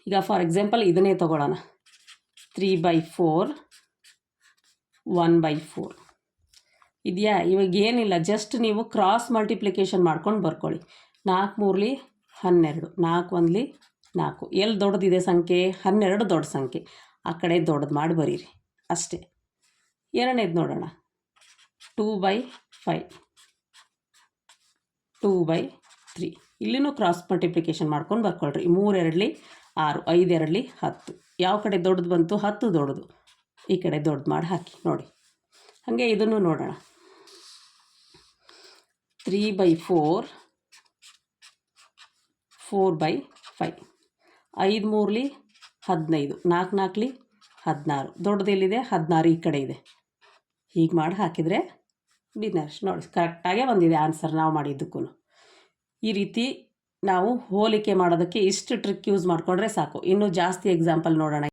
ಈಗ for example ಇದನ್ನೇ ತೊಗೊಳ್ಳೋಣ. 3/4 1/4 ಇದೆಯಾ? ಇವಾಗ ಏನಿಲ್ಲ, ಜಸ್ಟ್ ನೀವು ಕ್ರಾಸ್ ಮಲ್ಟಿಪ್ಲಿಕೇಶನ್ ಮಾಡ್ಕೊಂಡು ಬರ್ಕೊಳ್ಳಿ. 4 3 12, 4 1 4. ಎಲ್ಲಿ ದೊಡ್ಡದಿದೆ ಸಂಖ್ಯೆ? 12 ದೊಡ್ಡ ಸಂಖ್ಯೆ, ಆ ಕಡೆ ದೊಡ್ಡದು ಮಾಡಿ ಬರೀರಿ ಅಷ್ಟೇ. ಎರಡನೇದು ನೋಡೋಣ. 2/5 2/3. ಇಲ್ಲಿನೂ ಕ್ರಾಸ್ ಮಲ್ಟಿಪ್ಲಿಕೇಶನ್ ಮಾಡ್ಕೊಂಡು ಬರ್ಕೊಳ್ರಿ. 3 2 6, 5 2 10. ಯಾವ ಕಡೆ ದೊಡ್ಡದು ಬಂತು? 10 ದೊಡ್ಡದು, ಈ ಕಡೆ ದೊಡ್ಡದು ಮಾಡಿ ಹಾಕಿ ನೋಡಿ. ಹಾಗೆ ಇದನ್ನು ನೋಡೋಣ. 3/4 4/5. 5 3 15, 4 4 16. ದೊಡ್ಡದೆಲ್ಲಿದೆ? 16 ಈ ಕಡೆ ಇದೆ. ಹೀಗೆ ಮಾಡಿ ಹಾಕಿದರೆ ಡಿನ್ನರ್ಸ್ ನೋಡಿ ಕರೆಕ್ಟಾಗೇ ಬಂದಿದೆ ಆನ್ಸರ್ ನಾವು ಮಾಡಿದ್ದಕ್ಕೂ. ಈ ರೀತಿ ನಾವು ಹೋಲಿಕೆ ಮಾಡೋದಕ್ಕೆ ಇಷ್ಟು ಟ್ರಿಕ್ ಯೂಸ್ ಮಾಡಿಕೊಂಡ್ರೆ ಸಾಕು. ಇನ್ನೂ ಜಾಸ್ತಿ ಎಕ್ಸಾಂಪಲ್ ನೋಡೋಣ.